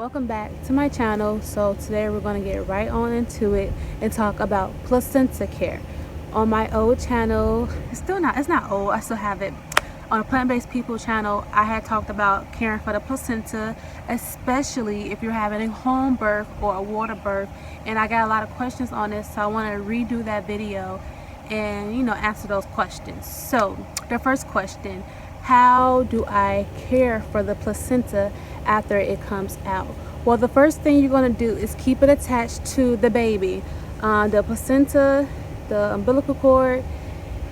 Welcome back to my channel. So today we're going to get right on into it and talk about placenta care. On my old channel, it's not old, I still have it. On a plant-based people channel, I had talked about caring for the placenta, especially if you're having a home birth or a water birth, and I got a lot of questions on this, so I want to redo that video and answer those questions. So the first question: how do I care for the placenta after it comes out? Well, the first thing you're going to do is keep it attached to the baby, the placenta, the umbilical cord,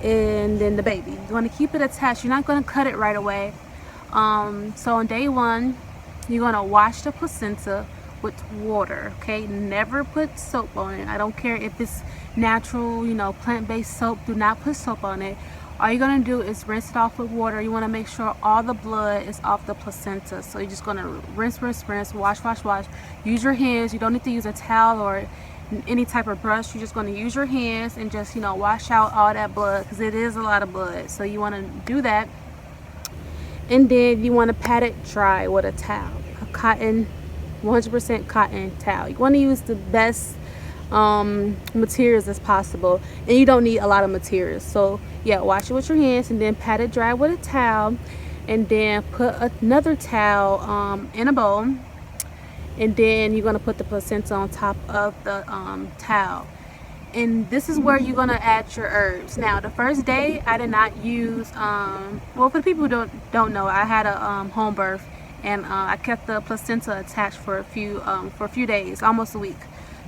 and then the baby. You want to keep it attached. You're not going to cut it right away. So on day one, you're going to wash the placenta with water. Okay, never put soap on it. I don't care if it's natural, plant-based soap. Do not put soap on it. All you're going to do is rinse it off with water. You want to make sure all the blood is off the placenta. So you're just going to rinse, wash. Use your hands. You don't need to use a towel or any type of brush. You're just going to use your hands and just wash out all that blood, because it is a lot of blood. So you want to do that, and then you want to pat it dry with a towel, a cotton, 100% cotton towel. You want to use the best materials as possible, and you don't need a lot of materials. So yeah, wash it with your hands and then pat it dry with a towel, and then put another towel in a bowl, and then you're going to put the placenta on top of the towel. And this is where you're going to add your herbs. Now the first day I did not use well, for the people who don't know, I had a home birth, and I kept the placenta attached for a few days, almost a week.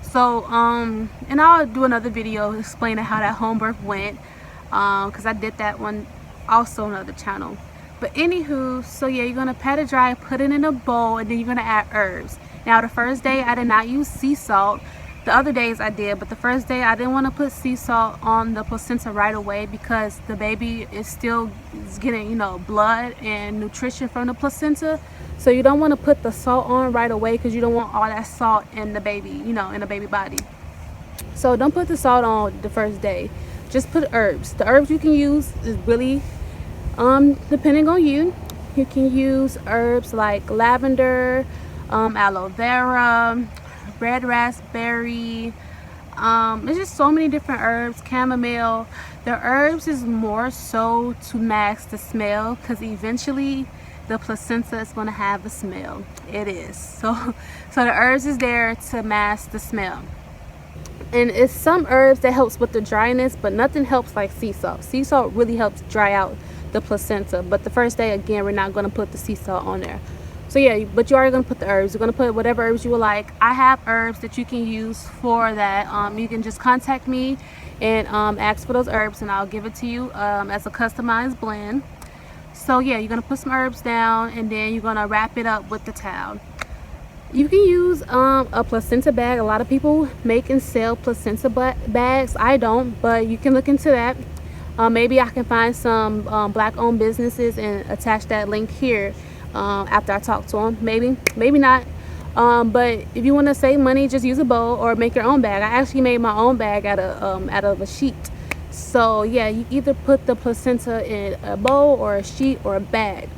So and I'll do another video explaining how that home birth went, because I did that one also on another channel. But anywho, so yeah, you're gonna pat it dry, put it in a bowl, and then you're gonna add herbs. Now the first day I did not use sea salt. The other days I did, but the first day I didn't want to put sea salt on the placenta right away, because the baby is still getting blood and nutrition from the placenta. So you don't want to put the salt on right away, because you don't want all that salt in the baby, in the baby body. So don't put the salt on the first day. Just put herbs. The herbs you can use is really depending on you. You can use herbs like lavender, aloe vera, red raspberry. There's just so many different herbs. Chamomile. The herbs is more so to mask the smell, because eventually the placenta is going to have a smell. It is. So the herbs is there to mask the smell. And it's some herbs that helps with the dryness, but nothing helps like sea salt. Sea salt really helps dry out the placenta. But the first day, again, we're not going to put the sea salt on there. So yeah, but you're already going to put the herbs. You're going to put whatever herbs you would like. I have herbs that you can use for that. You can just contact me and ask for those herbs, and I'll give it to you as a customized blend. So yeah, you're going to put some herbs down, and then you're going to wrap it up with the towel. You can use a placenta bag. A lot of people make and sell placenta bags. I don't, but you can look into that. Maybe I can find some black-owned businesses and attach that link here after I talk to them. Maybe not. But if you want to save money, just use a bowl or make your own bag. I actually made my own bag out of a sheet. So yeah, you either put the placenta in a bowl or a sheet or a bag.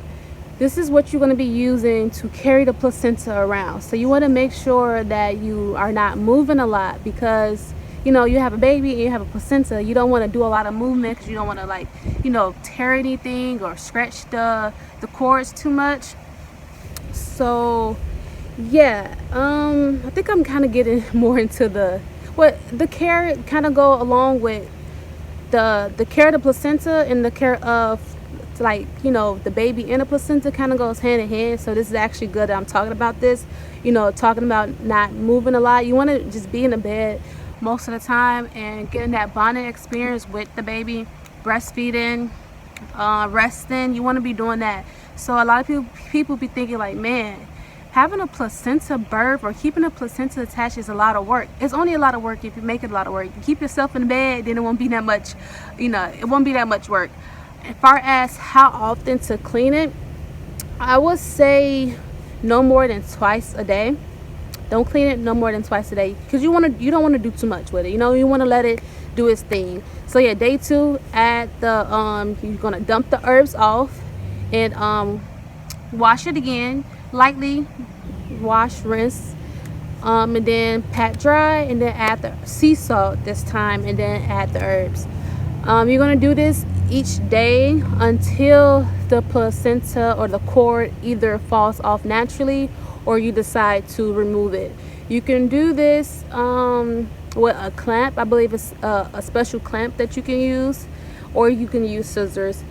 This is what you're going to be using to carry the placenta around. So you want to make sure that you are not moving a lot, because you have a baby and you have a placenta. You don't want to do a lot of movement, because you don't want to tear anything or scratch the cords too much. So yeah, I think I'm kind of getting more into the care kind of go along with the care of the placenta, and the care of the baby and the placenta kind of goes hand in hand. So this is actually good that I'm talking about this, talking about not moving a lot. You want to just be in the bed most of the time and getting that bonding experience with the baby, breastfeeding, resting. You want to be doing that. So a lot of people be thinking like, man, having a placenta birth or keeping a placenta attached is a lot of work. It's only a lot of work if you make it a lot of work. You keep yourself in bed, then it won't be that much, it won't be that much work. As far as how often to clean it, I would say no more than twice a day. Don't clean it no more than twice a day, because you don't want to do too much with it. You want to let it do its thing. So yeah, day 2, add the you're gonna dump the herbs off and wash it again lightly. wash, rinse, and then pat dry, and then add the sea salt this time, and then add the herbs. You're going to do this each day until the placenta or the cord either falls off naturally or you decide to remove it. You can do this with a clamp. I believe it's a special clamp that you can use, or you can use scissors.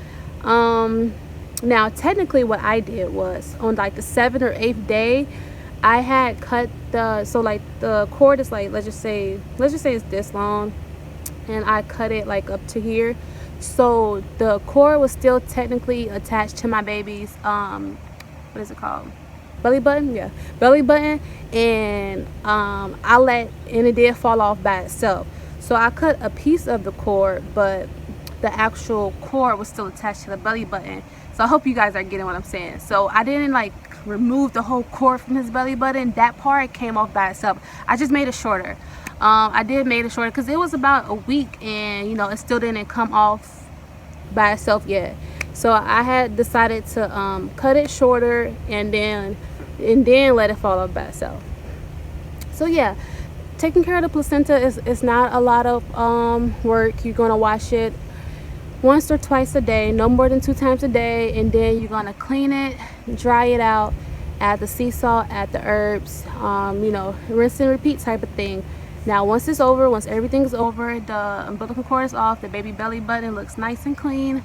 Now technically what I did was on like the 7th or 8th day, I had cut so like the cord is like, let's just say it's this long, and I cut it like up to here, so the cord was still technically attached to my baby's what is it called, belly button. Yeah, belly button. And and it did fall off by itself, so I cut a piece of the cord, but the actual cord was still attached to the belly button. So I hope you guys are getting what I'm saying. So I didn't like remove the whole cord from his belly button. That part came off by itself. I just made it shorter. I did made it shorter because it was about a week, and you know, it still didn't come off by itself yet. So I had decided to cut it shorter and then let it fall off by itself. So yeah, taking care of the placenta is not a lot of work. You're going to wash it once or twice a day, no more than 2 times a day, and then you're going to clean it, dry it out, add the sea salt, add the herbs, you know, rinse and repeat type of thing. Now once it's over, once everything's over, the umbilical cord is off, the baby belly button looks nice and clean,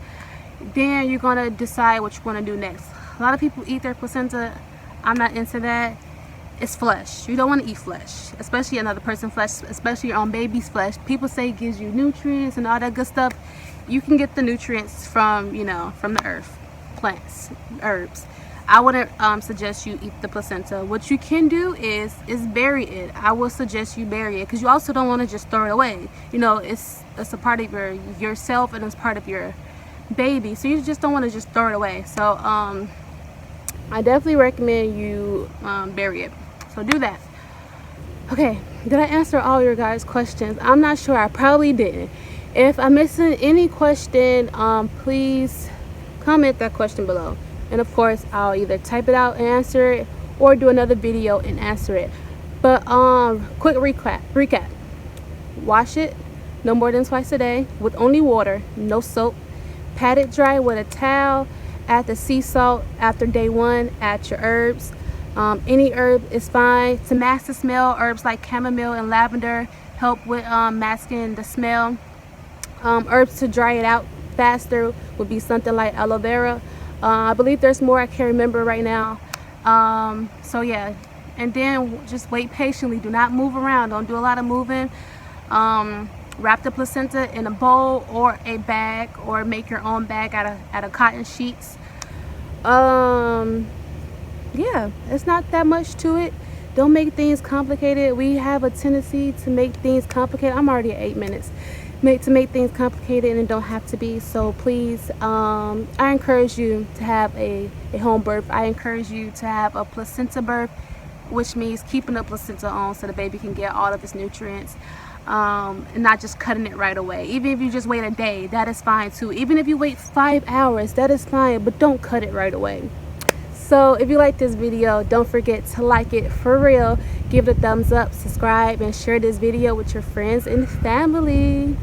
then you're going to decide what you want to do next. A lot of people eat their placenta. I'm not into that. It's flesh. You don't want to eat flesh, especially another person's flesh, especially your own baby's flesh. People say it gives you nutrients and all that good stuff. You can get the nutrients from, you know, from the earth, plants, herbs. I wouldn't suggest you eat the placenta. What you can do is bury it. I would suggest you bury it, because you also don't want to just throw it away. You know, it's a part of yourself, and it's part of your baby, so you just don't want to just throw it away. So I definitely recommend you bury it. So do that. Okay, did I answer all your guys' questions? I'm not sure. I probably didn't. If I'm missing any question, please comment that question below, and of course I'll either type it out and answer it, or do another video and answer it. But quick recap. Wash it no more than twice a day with only water, no soap. Pat it dry with a towel. Add the sea salt after day 1. Add your herbs. Any herb is fine to mask the smell. Herbs like chamomile and lavender help with masking the smell. Herbs to dry it out faster would be something like aloe vera. I believe there's more, I can't remember right now. So yeah, and then just wait patiently. Do not move around. Don't do a lot of moving. Wrap the placenta in a bowl or a bag, or make your own bag out of cotton sheets. Yeah, it's not that much to it. Don't make things complicated. We have a tendency to make things complicated. I'm already at 8 minutes. To make things complicated, and it don't have to be. So please, I encourage you to have a home birth. I encourage you to have a placenta birth, which means keeping the placenta on so the baby can get all of its nutrients, and not just cutting it right away. Even if you just wait a day, that is fine too. Even if you wait 5 hours, that is fine, but don't cut it right away. So if you like this video, don't forget to like it for real. Give it a thumbs up, subscribe, and share this video with your friends and family.